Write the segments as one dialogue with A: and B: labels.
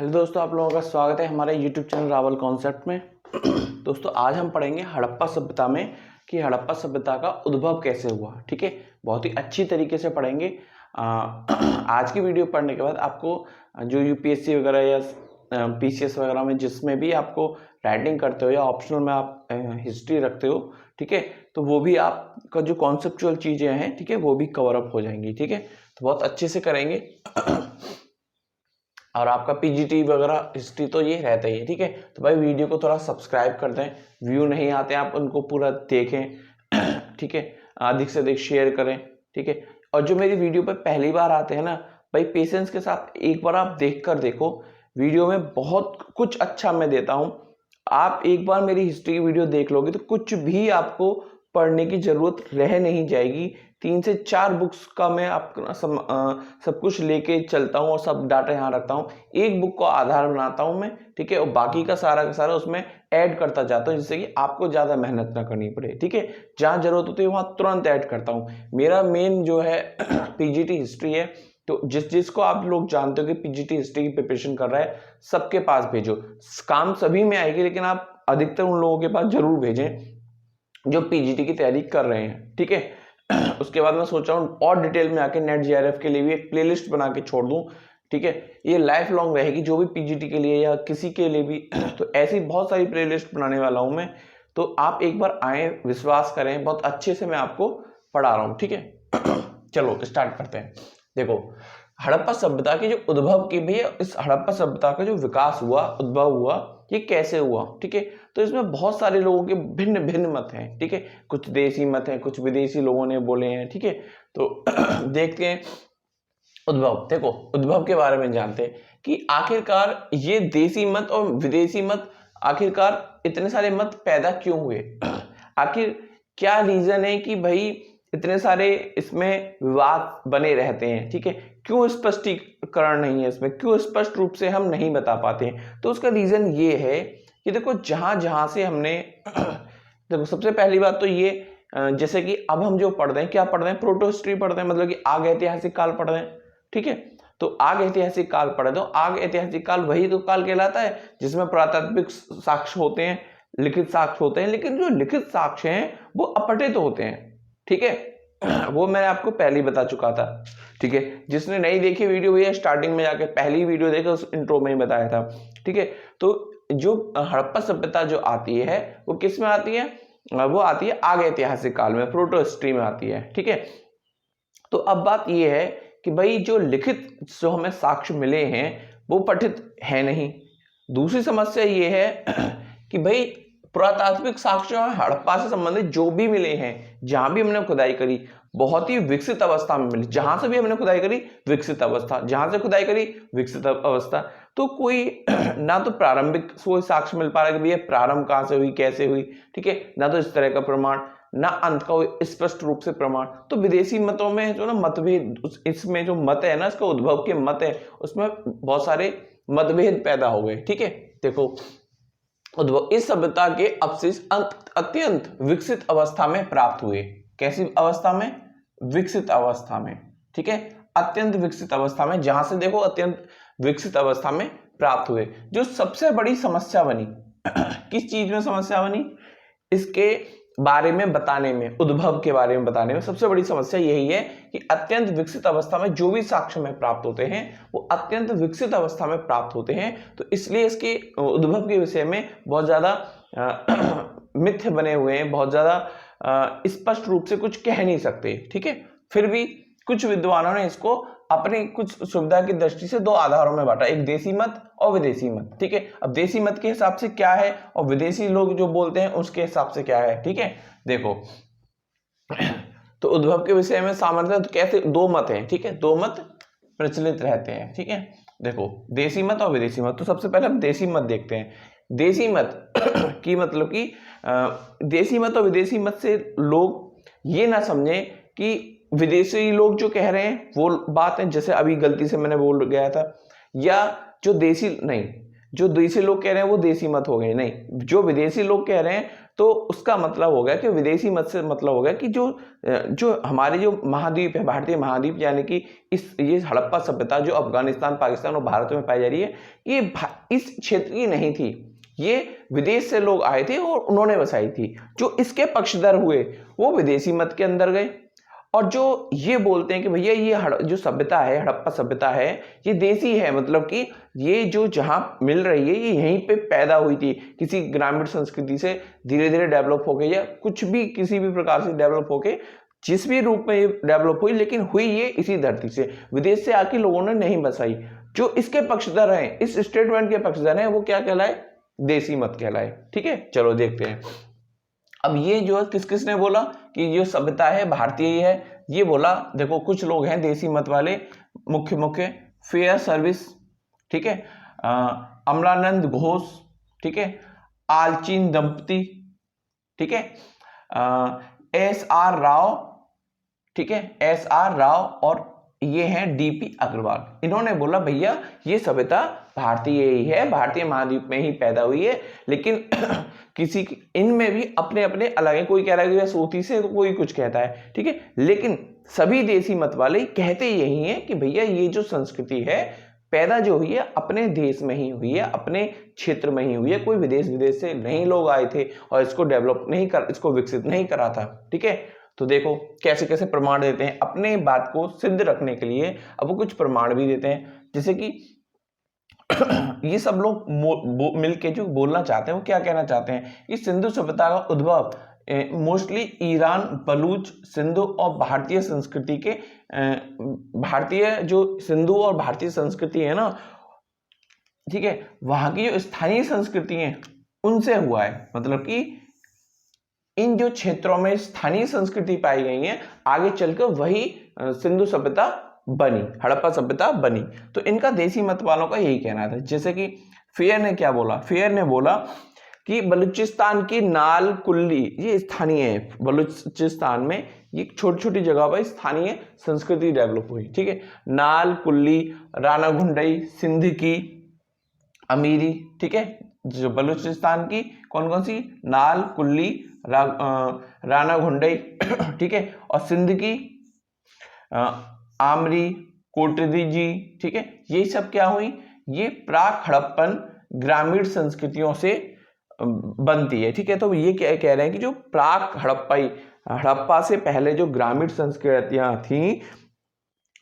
A: Hello दोस्तों, आप लोगों का स्वागत है हमारे यूट्यूब चैनल रावल कॉन्सेप्ट में। दोस्तों आज हम पढ़ेंगे हड़प्पा सभ्यता में कि हड़प्पा सभ्यता का उद्भव कैसे हुआ। ठीक है, बहुत ही अच्छी तरीके से पढ़ेंगे। आज की वीडियो पढ़ने के बाद आपको जो यूपीएससी वगैरह या पीसीएस वगैरह में जिसमें भी आपको राइटिंग करते हो या ऑप्शनल में आप हिस्ट्री रखते हो, ठीक है, तो वो भी आपका जो कॉन्सेप्चुअल चीज़ें हैं, ठीक है, वो भी कवर अप हो जाएंगी। ठीक है, तो बहुत अच्छे से करेंगे। और आपका पीजीटी वगैरह हिस्ट्री तो ये रहता ही है। ठीक है, तो भाई वीडियो को थोड़ा सब्सक्राइब कर दें, व्यू नहीं आते आप उनको पूरा देखें। ठीक है, अधिक से अधिक शेयर करें। ठीक है, और जो मेरी वीडियो पे पहली बार आते हैं ना भाई, पेशेंस के साथ एक बार आप देख कर देखो, वीडियो में बहुत कुछ अच्छा मैं देता हूँ। आप एक बार मेरी हिस्ट्री की वीडियो देख लोगे तो कुछ भी आपको पढ़ने की जरूरत रह नहीं जाएगी। 3 से 4 बुक्स का मैं आपका सब कुछ लेके चलता हूँ और सब डाटा यहाँ रखता हूँ। एक बुक को आधार बनाता हूँ मैं, ठीक है, और बाकी का सारा उसमें ऐड करता जाता हूँ, जिससे कि आपको ज़्यादा मेहनत ना करनी पड़े। ठीक है, जहाँ जरूरत होती है वहाँ तुरंत ऐड करता हूँ। मेरा मेन जो है पीजीटी हिस्ट्री है, तो जिसको आप लोग जानते हो कि पीजीटी हिस्ट्री की प्रिपरेशन कर रहा है, सबके पास भेजो। काम सभी में आएगी, लेकिन आप अधिकतर उन लोगों के पास जरूर भेजें जो पीजीटी की तैयारी कर रहे हैं। ठीक है, उसके बाद मैं सोच रहा हूँ और डिटेल में आके नेट जीआरएफ के लिए भी एक प्लेलिस्ट बना के छोड़ दूं। ठीक है, ये लाइफ लॉन्ग रहेगी, जो भी पीजीटी के लिए या किसी के लिए भी। तो ऐसी बहुत सारी प्लेलिस्ट बनाने वाला हूं मैं, तो आप एक बार आए, विश्वास करें, बहुत अच्छे से मैं आपको पढ़ा रहा हूँ। ठीक है, चलो स्टार्ट करते हैं। देखो, हड़प्पा सभ्यता की जो उद्भव की भी है, इस हड़प्पा सभ्यता का जो विकास हुआ, उद्भव हुआ, ये कैसे हुआ। ठीक है, तो इसमें बहुत सारे लोगों के भिन्न भिन्न मत हैं। ठीक है, कुछ देसी मत हैं, कुछ विदेशी लोगों ने बोले हैं। ठीक है, तो देखते हैं उद्भव। देखो, उद्भव के बारे में जानते हैं कि आखिरकार ये देसी मत और विदेशी मत आखिरकार इतने सारे मत पैदा क्यों हुए। आखिर क्या रीजन है कि भाई इतने सारे इसमें विवाद बने रहते हैं। ठीक है, क्यों स्पष्टीकरण नहीं है इसमें, क्यों स्पष्ट रूप से हम नहीं बता पाते हैं। तो उसका रीजन ये है कि देखो, जहां जहां से हमने देखो, सबसे पहली बात तो ये, जैसे कि अब हम जो पढ़ रहे हैं, क्या पढ़ रहे हैं, प्रोटो हिस्ट्री पढ़ रहे हैं, मतलब कि आग ऐतिहासिक काल पढ़ रहे हैं। ठीक है, तो आग ऐतिहासिक काल पढ़े तो आग ऐतिहासिक काल वही तो काल कहलाता है जिसमें पुरातात्विक साक्ष्य होते हैं, लिखित साक्ष्य होते हैं, लेकिन जो लिखित साक्ष्य हैं वो अपठित होते हैं। ठीक है, वो मैं आपको पहले ही बता चुका था। ठीक है, जिसने नहीं देखी वीडियो, भैया स्टार्टिंग में जाके पहली वीडियो देखे, उस इंट्रो में ही बताया था। ठीक है, तो जो हड़प्पा सभ्यता जो आती है वो किस में आती है, वो आती है आग ऐतिहासिक काल में, प्रोटो हिस्ट्री में आती है। ठीक है, तो अब बात ये है कि भाई जो लिखित जो हमें साक्ष्य मिले हैं वो पठित है नहीं। दूसरी समस्या ये है कि भाई पुरातात्विक साक्ष्य हड़प्पा से संबंधित जो भी मिले हैं, जहां भी हमने खुदाई करी, बहुत ही विकसित अवस्था में मिली। जहां से भी हमने खुदाई करी विकसित अवस्था, जहां से खुदाई करी विकसित अवस्था, तो कोई ना तो प्रारंभिक कोई साक्ष्य मिल पा रहा है कि भैया प्रारंभ कहां से हुई, कैसे हुई। ठीक है, ना तो इस तरह का प्रमाण, ना अंत का स्पष्ट रूप से प्रमाण। तो विदेशी मतों में जो ना मतभेद, इसमें जो मत है ना, इसका उद्भव के मत है, उसमें बहुत सारे मतभेद पैदा हो गए। ठीक है, देखो, उद्भव इस सभ्यता के अवशेष अत्यंत विकसित अवस्था में प्राप्त हुए। कैसी अवस्था में, विकसित अवस्था में। ठीक है, अत्यंत विकसित अवस्था में, जहां से देखो अत्यंत विकसित अवस्था में प्राप्त हुए। जो सबसे बड़ी समस्या बनी किस चीज में समस्या बनी, इसके बारे में बताने में, उद्भव के बारे में बताने में सबसे बड़ी समस्या यही है कि अत्यंत विकसित अवस्था में जो भी साक्ष्य में प्राप्त होते हैं वो अत्यंत विकसित अवस्था में प्राप्त होते हैं। तो इसलिए इसके उद्भव के विषय में बहुत ज्यादा मिथ्य बने हुए हैं, बहुत ज्यादा स्पष्ट रूप से कुछ कह नहीं सकते। ठीक है, फिर भी कुछ विद्वानों ने इसको अपनी कुछ सुविधा की दृष्टि से दो आधारों में बांटा, एक देसी मत और विदेशी मत। ठीक है, अब देसी मत के हिसाब से क्या है और विदेशी लोग जो बोलते हैं उसके हिसाब से क्या है। ठीक है, देखो, तो उद्भव के विषय में सामर्थ्य तो कैसे दो मत हैं। ठीक है, दो मत प्रचलित रहते हैं। ठीक है, देखो, देसी मत और विदेशी मत। तो सबसे पहले हम देसी मत देखते हैं। देसी मत की मतलब कि देसी मत और विदेशी मत से लोग ये ना समझे कि विदेशी लोग जो कह रहे हैं वो बात है, जैसे अभी गलती से मैंने बोल गया था, या जो देसी नहीं, जो देसी लोग कह रहे हैं वो देसी मत हो गए, नहीं, जो विदेशी लोग कह रहे हैं तो उसका मतलब हो गया कि विदेशी मत से मतलब हो गया कि जो हमारे जो महाद्वीप है, भारतीय महाद्वीप, यानी कि ये हड़प्पा सभ्यता जो अफगानिस्तान, पाकिस्तान और भारत में पाई जा रही है, ये इस क्षेत्र की नहीं थी, ये विदेश से लोग आए थे और उन्होंने बसाई थी। जो इसके पक्षधर हुए वो विदेशी मत के अंदर गए, और जो ये बोलते हैं कि भैया ये जो सभ्यता है, हड़प्पा सभ्यता है, ये देसी है, मतलब कि ये जो जहां मिल रही है ये यहीं पे पैदा हुई थी, किसी ग्रामीण संस्कृति से धीरे धीरे डेवलप हो गई, या कुछ भी किसी भी प्रकार से डेवलप होके जिस भी रूप में ये डेवलप हुई, लेकिन हुई ये इसी धरती से, विदेश से आके लोगों ने नहीं बसाई। जो इसके पक्षधर हैं, इस स्टेटमेंट के पक्षधर हैं, वो क्या कहलाए? देसी मत कहलाए। ठीक है, चलो देखते हैं। अब ये जो किस किस ने बोला कि जो सभ्यता है भारतीय ही है, ये बोला, देखो कुछ लोग हैं देसी मत वाले, मुख्य फेयर सर्विस, ठीक है, अमलानंद घोष, ठीक है, आलचीन दंपति, ठीक है, SR राव, ठीक है, SR राव, और ये हैं DP अग्रवाल। इन्होंने बोला भैया ये सभ्यता भारतीय ही है, भारतीय महाद्वीप में ही पैदा हुई है, लेकिन किसी इनमें भी अपने अपने अलग है, कोई कह रहा है कि सूती से, कोई कुछ कहता है, ठीक है, लेकिन सभी देसी मत वाले कहते यही है कि भैया ये जो संस्कृति है पैदा जो हुई है अपने देश में ही हुई है, अपने क्षेत्र में ही हुई है, कोई विदेश से नहीं लोग आए थे और इसको डेवलप नहीं कर, इसको विकसित नहीं करा था। ठीक है, तो देखो कैसे कैसे प्रमाण देते हैं अपने बात को सिद्ध रखने के लिए। अब वो कुछ प्रमाण भी देते हैं, जैसे कि ये सब लोग मिलके जो बोलना चाहते हैं, वो क्या कहना चाहते हैं कि सिंधु सभ्यता का उद्भव मोस्टली ईरान, बलूच, सिंधु और भारतीय संस्कृति के भारतीय जो सिंधु और भारतीय संस्कृति है ना, ठीक है, वहां की जो स्थानीय संस्कृति है उनसे हुआ है। मतलब कि इन जो क्षेत्रों में स्थानीय संस्कृति पाई गई है, आगे चलकर वही सिंधु सभ्यता बनी, हड़प्पा सभ्यता बनी। तो इनका देसी मत वालों का यही कहना था। जैसे कि फेयर ने क्या बोला, फेयर ने बोला कि बलूचिस्तान की नाल कुल्ली, ये स्थानीय है, बलूचिस्तान में ये छोटी छोटी जगह पर स्थानीय संस्कृति डेवलप हुई। ठीक है, नाल कुल्ली, राना घुंडई, सिंध की अमीरी, ठीक है, जो बलूचिस्तान की कौन कौन सी, नाल कुल्ली, राना घुंडई, ठीक है, और सिंध की आमरी, कोटदी जी, ठीक है, ये सब क्या हुई, ये प्राक हड़प्पन ग्रामीण संस्कृतियों से बनती है। ठीक है, तो ये क्या कह रहे हैं कि जो प्राक हड़प्पा से पहले जो ग्रामीण संस्कृतियां थी,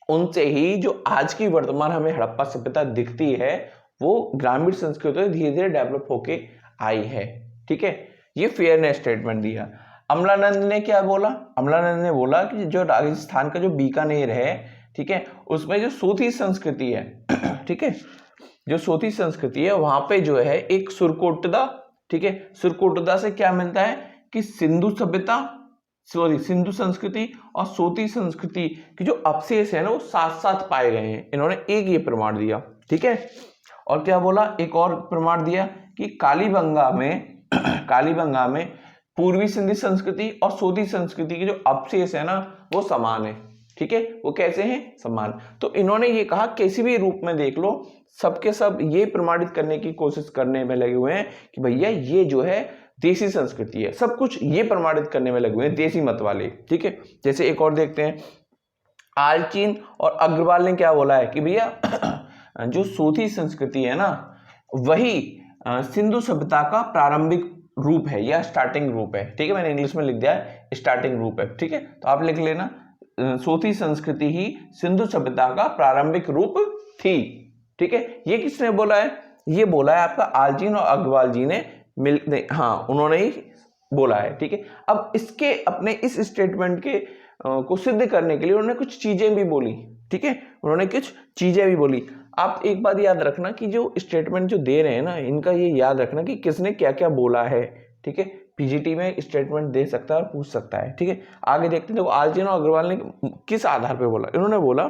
A: उनसे ही जो आज की वर्तमान हमें हड़प्पा सभ्यता दिखती है, वो ग्रामीण संस्कृति धीरे धीरे डेवलप होके आई है। ठीक है, ये फेयर ने स्टेटमेंट दिया। अमलानंद ने क्या बोला, अमलानंद ने बोला कि जो राजस्थान का जो बीकानेर है, ठीक है, उसमें जो सोथी संस्कृति है, ठीक है, जो सोथी संस्कृति है वहां पे जो है एक सुरकोटदा, ठीक है, सुरकोटदा से क्या मिलता है कि सिंधु सभ्यता, सिंधु संस्कृति और सोती संस्कृति की जो अवशेष है ना, वो साथ साथ पाए गए हैं। इन्होंने एक ये प्रमाण दिया। ठीक है, और क्या बोला, एक और प्रमाण दिया कि कालीबंगा में पूर्वी सिंधी संस्कृति और सोती संस्कृति के जो अवशेष है ना, वो समान है। ठीक है, वो कैसे हैं, समान। तो इन्होंने ये कहा किसी भी रूप में देख लो, सबके सब ये प्रमाणित करने की कोशिश करने में लगे हुए हैं कि भैया ये जो है देसी संस्कृति है, सब कुछ ये प्रमाणित करने में लगे हुए हैं देसी मत वाले। ठीक है, जैसे एक और देखते हैं, आलचीन और अग्रवाल ने क्या बोला है कि भैया जो सोथी संस्कृति है ना, वही सिंधु सभ्यता का प्रारंभिक रूप है या स्टार्टिंग रूप है। ठीक है, मैंने इंग्लिश में लिख दिया है स्टार्टिंग रूप है। ठीक है, तो आप लिख लेना, सोथी संस्कृति ही सिंधु सभ्यता का प्रारंभिक रूप थी। ठीक है, ये किसने बोला है, ये बोला है आपका आलचीन और अग्रवाल जी ने उन्होंने ही बोला है। ठीक है, अब इसके अपने इस स्टेटमेंट के को सिद्ध करने के लिए उन्होंने कुछ चीजें भी बोली। ठीक है, उन्होंने कुछ चीजें भी बोली। आप एक बात याद रखना कि जो स्टेटमेंट जो दे रहे हैं ना, इनका ये याद रखना कि किसने क्या क्या बोला है। ठीक है, पीजीटी में स्टेटमेंट दे सकता है और पूछ सकता है। ठीक है, आगे देखते हैं। देखो आलचीन और अग्रवाल ने किस आधार पे बोला, इन्होंने बोला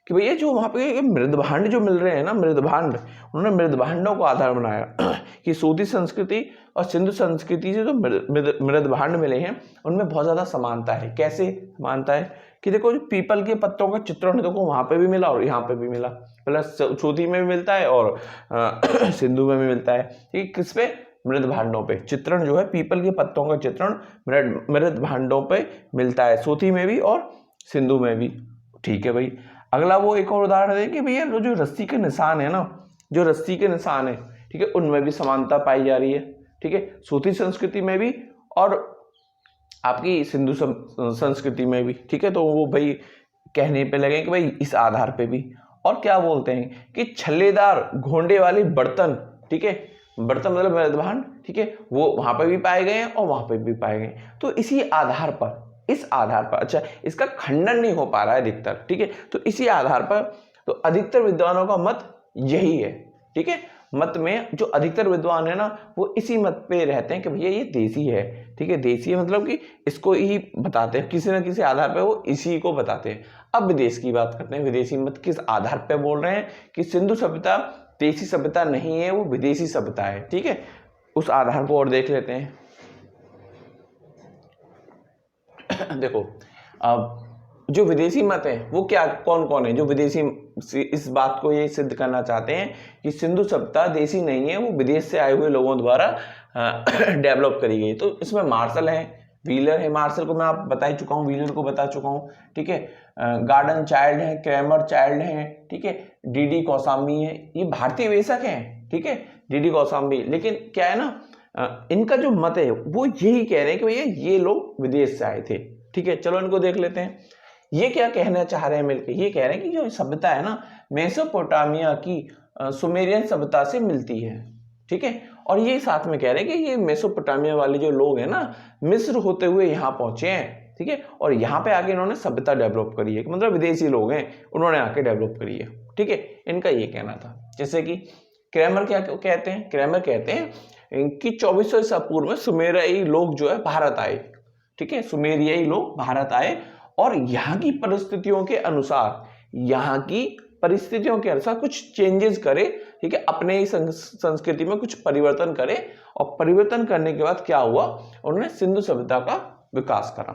A: कि भैया जो वहां पे मृदभांड जो मिल रहे हैं ना, मृदभांड, उन्होंने मृदभांडों को आधार बनाया कि सोती संस्कृति और सिंधु संस्कृति से जो मृदभांड मिले हैं उनमें बहुत ज्यादा समानता है। कैसे समानता है कि देखो जो पीपल के पत्तों का चित्रण देखो वहां पे भी मिला और यहाँ पे भी मिला, प्लस सूती में भी मिलता है और सिंधु में भी मिलता है। ठीक, किस पे? मृद भांडों पे चित्रण जो है पीपल के पत्तों का चित्रण मृद भांडों पे मिलता है, सूती में भी और सिंधु में भी। ठीक है भाई, अगला वो एक और उदाहरण है कि भैया जो रस्सी के निशान है ना, जो रस्सी के निशान है, ठीक है, उनमें भी समानता पाई जा रही है। ठीक है, सूती संस्कृति में भी और आपकी सिंधु संस्कृति में भी। ठीक है, तो वो भाई कहने पे लगे कि भाई इस आधार पे भी। और क्या बोलते हैं कि छल्लेदार घोंडे वाले बर्तन, ठीक है, बर्तन मतलब मृदभांड, ठीक है, वो वहां पे भी पाए गए हैं और वहां पे भी पाए गए। तो इसी आधार पर, इस आधार पर, अच्छा इसका खंडन नहीं हो पा रहा है अधिकतर, ठीक है, तो इसी आधार पर तो अधिकतर विद्वानों का मत यही है। ठीक है, मत में जो अधिकतर विद्वान है ना वो इसी मत पे रहते हैं कि भैया ये देसी है। ठीक है, देसी है मतलब कि इसको ही बताते हैं, किसी न किसी आधार पे वो इसी को बताते हैं। अब विदेश की बात करते हैं, विदेशी मत किस आधार पे बोल रहे हैं कि सिंधु सभ्यता देसी सभ्यता नहीं है, वो विदेशी सभ्यता है। ठीक है, उस आधार को और देख लेते हैं। देखो अब जो विदेशी मत है वो क्या, कौन कौन है जो विदेशी इस बात को ये सिद्ध करना चाहते हैं कि सिंधु सभ्यता देसी नहीं है, वो विदेश से आए हुए लोगों द्वारा डेवलप करी गई। तो इसमें मार्शल है, व्हीलर है, मार्शल को मैं आप बता ही चुका हूँ, व्हीलर को बता चुका हूँ। ठीक है, गार्डन चाइल्ड है, क्रैमर चाइल्ड है, ठीक है, डीडी कौसाम्बी है, ये भारतीय वेशक हैं। ठीक है, डीडी कौसाम्बी, लेकिन क्या है ना इनका जो मत है वो यही कह रहे हैं कि भैया ये लोग विदेश से आए थे। ठीक है, चलो इनको देख लेते हैं। ये क्या कहना चाह रहे हैं मिलकर, ये कह रहे हैं कि जो सभ्यता है ना मेसोपोटामिया की सुमेरियन सभ्यता से मिलती है। ठीक है, और ये साथ में कह रहे हैं कि ये मेसोपोटामिया वाले जो लोग हैं ना मिस्र होते हुए यहाँ पहुंचे हैं। ठीक है, और यहाँ पे आके इन्होंने सभ्यता डेवलप करी है, मतलब विदेशी लोग हैं उन्होंने आके डेवलप करी है। ठीक है, इनका ये कहना था। जैसे कि क्रैमर क्या कहते हैं, क्रैमर कहते हैं कि 2400 ईसा पूर्व में सुमेरियाई लोग जो है भारत आए। ठीक है, सुमेरियाई लोग भारत आए और यहाँ की परिस्थितियों के अनुसार, यहाँ की परिस्थितियों के अनुसार कुछ चेंजेस करे। ठीक है, अपने ही संस्कृति में कुछ परिवर्तन करे, और परिवर्तन करने के बाद क्या हुआ, उन्होंने सिंधु सभ्यता का विकास करा।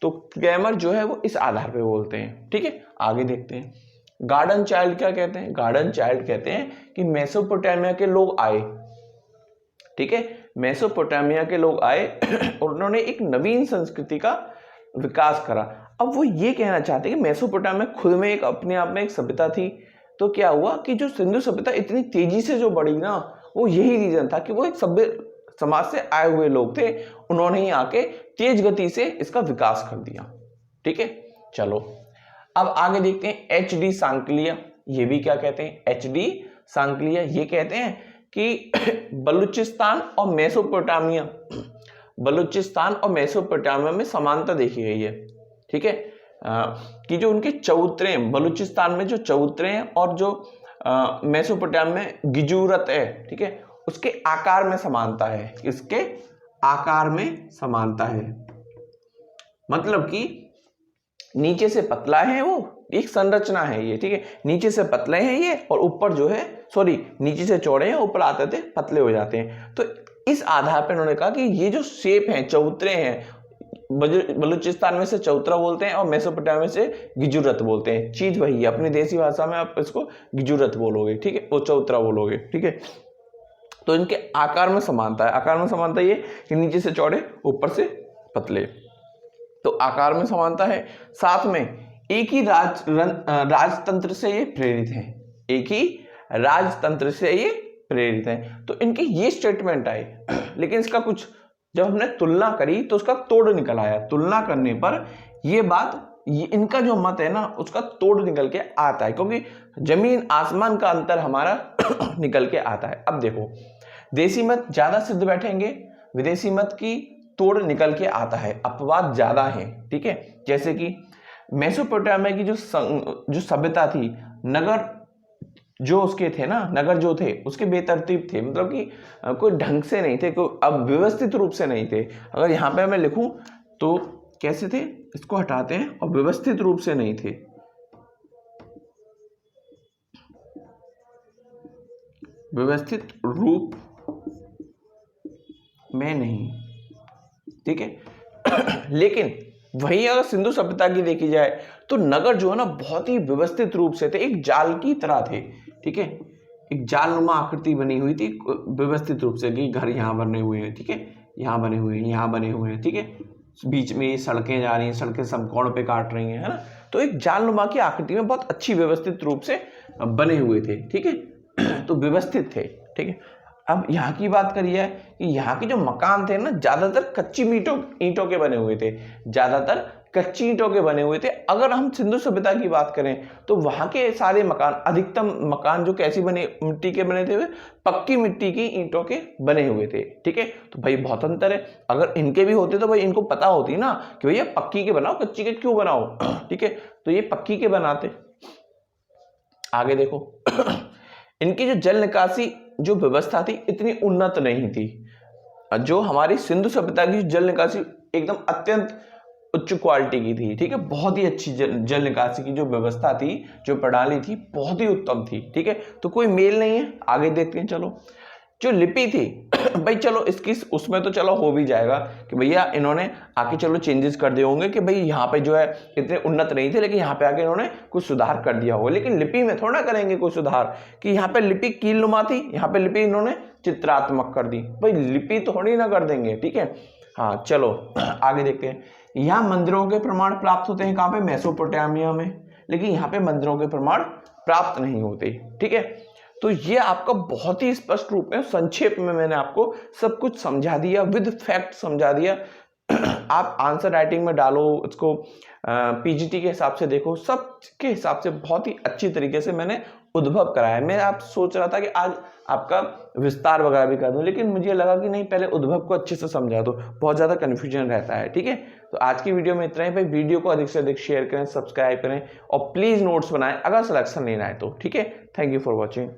A: तो क्रैमर जो है वो इस आधार पे बोलते हैं। ठीक है, आगे देखते हैं। गार्डन चाइल्ड क्या कहते हैं, गार्डन चाइल्ड कहते हैं कि मेसोपोटामिया के लोग आए। ठीक है, मेसोपोटामिया के लोग आए और उन्होंने एक नवीन संस्कृति का विकास करा। अब वो ये कहना चाहते हैं कि मेसोपोटामिया खुद में एक अपने आप में एक सभ्यता थी। तो क्या हुआ कि जो सिंधु सभ्यता इतनी तेजी से जो बढ़ी ना, वो यही रीजन था कि वो एक सभ्य समाज से आए हुए लोग थे, उन्होंने ही आके तेज गति से इसका विकास कर दिया। ठीक है, चलो अब आगे देखते हैं। एच डी सांकलिया, ये भी क्या कहते हैं, एच डी सांकलिया ये कहते हैं कि बलूचिस्तान और मेसोपोटामिया, बलूचिस्तान और मेसोपोटामिया में समानता देखी गई है। ठीक है, कि जो उनके चबूतरे हैं, बलूचिस्तान में जो चबूतरे हैं और जो मेसोपोटामिया में गिजूरत है, ठीक है, उसके आकार में समानता है, इसके आकार में समानता है। मतलब कि नीचे से पतला है, वो एक संरचना है ये। ठीक है, नीचे से पतले हैं ये और ऊपर जो है, सॉरी नीचे से चौड़े हैं, ऊपर आते थे पतले हो जाते हैं। तो इस आधार पर उन्होंने कहा कि ये जो शेप हैं, चबूतरे हैं, बलूचिस्तान में से चौतरा बोलते हैं और मेसोपोटामिया से गिजुरत बोलते हैं, चीज वही है, अपनी देसी भाषा में आप इसको गिजुरत बोलोगे। ठीक है, वो चौतरा बोलोगे। ठीक है, तो इनके आकार में समानता है। आकार में समानता ये कि नीचे से चौड़े, ऊपर से पतले, तो आकार में समानता है। साथ में एक ही राजतंत्र से ये प्रेरित है, एक ही राजतंत्र से ये प्रेरित है। तो इनके ये स्टेटमेंट आए, लेकिन इसका कुछ जब हमने तुलना करी तो उसका तोड़ निकल आया। तुलना करने पर ये बात, ये इनका जो मत है ना उसका तोड़ निकल के आता है, क्योंकि जमीन आसमान का अंतर हमारा निकल के आता है। अब देखो, देसी मत ज्यादा सिद्ध बैठेंगे, विदेशी मत की तोड़ निकल के आता है, अपवाद ज्यादा है। ठीक है, जैसे कि मेसोपोटामिया की जो सभ्यता थी, नगर जो उसके थे ना, नगर जो थे उसके बेतरतीब थे, मतलब कि कोई ढंग से नहीं थे, कोई अब व्यवस्थित रूप से नहीं थे। अगर यहाँ पे मैं लिखूं तो कैसे थे, इसको हटाते हैं, और व्यवस्थित रूप से नहीं थे, व्यवस्थित रूप में नहीं। ठीक है, लेकिन वहीं अगर सिंधु सभ्यता की देखी जाए तो नगर जो है ना बहुत ही व्यवस्थित रूप से थे, एक जाल की तरह थे, ठीक है, एक जालनुमा आकृति बनी हुई थी व्यवस्थित रूप से, कि घर यहाँ बने हुए हैं, ठीक है, यहाँ बने हुए हैं, यहाँ बने हुए हैं, ठीक है, बीच में ये सड़कें जा रही हैं, सड़कें समकोण पे काट रही हैं, है ना, तो एक जालनुमा की आकृति में बहुत अच्छी व्यवस्थित रूप से बने हुए थे, ठीक है, तो व्यवस्थित थे, ठीक है। अब यहाँ की बात करिए कि यहाँ के जो मकान थे ना ज्यादातर कच्ची ईंटों के बने हुए थे, ज्यादातर कच्ची ईंटों के बने हुए थे। अगर हम सिंधु सभ्यता की बात करें तो वहां के सारे मकान, अधिकतम मकान जो कैसी बने, मिट्टी के बने थे, पक्की मिट्टी की ईंटों के बने हुए थे, ठीक है। तो भाई बहुत अंतर है, अगर इनके भी होते तो भाई इनको पता होती ना कि भैया पक्की के बनाओ, कच्ची के क्यों बनाओ, ठीक है, तो ये पक्की के बनाते। आगे देखो इनकी जो जल निकासी जो व्यवस्था थी इतनी उन्नत नहीं थी। जो हमारी सिंधु सभ्यता की जल निकासी एकदम अत्यंत उच्च क्वालिटी की थी, ठीक है, बहुत ही अच्छी जल निकासी की जो व्यवस्था थी, जो प्रणाली थी, बहुत ही उत्तम थी, ठीक है। तो कोई मेल नहीं है। आगे देखते हैं, चलो जो लिपि थी भाई चलो इसकी उसमें तो चलो हो भी जाएगा कि भैया इन्होंने आके चलो चेंजेस कर दिए होंगे कि भाई यहाँ पे जो है इतने उन्नत नहीं थे, लेकिन यहाँ पे आके इन्होंने कुछ सुधार कर दिया होगा। लेकिन लिपि में थोड़ा करेंगे कोई सुधार कि यहाँ पे लिपि कीलनुमा थी, यहाँ पे लिपि इन्होंने चित्रात्मक कर दी, भाई लिपि थोड़ी ना कर देंगे, ठीक है। हाँ चलो आगे देखते हैं। यहाँ मंदिरों के प्रमाण प्राप्त होते हैं कहाँ पे, मेसोपोटामिया में, लेकिन यहाँ पे मंदिरों के प्रमाण प्राप्त नहीं होते, ठीक है। तो ये आपका बहुत ही स्पष्ट रूप में संक्षेप में मैंने आपको सब कुछ समझा दिया, विद फैक्ट समझा दिया। आप आंसर राइटिंग में डालो, इसको पीजीटी के हिसाब से देखो, सब के हिसाब से बहुत ही अच्छी तरीके से मैंने उद्भव कराया। मैं आप सोच रहा था कि आज आपका विस्तार वगैरह भी कर दूं, लेकिन मुझे लगा कि नहीं, पहले उद्भव को अच्छे से समझा दो, बहुत ज़्यादा कन्फ्यूजन रहता है, ठीक है। तो आज की वीडियो में इतना ही। भाई वीडियो को अधिक से अधिक शेयर करें, सब्सक्राइब करें और प्लीज़ नोट्स बनाएं अगर सिलेक्शन लेना है तो, ठीक है। Thank you for watching.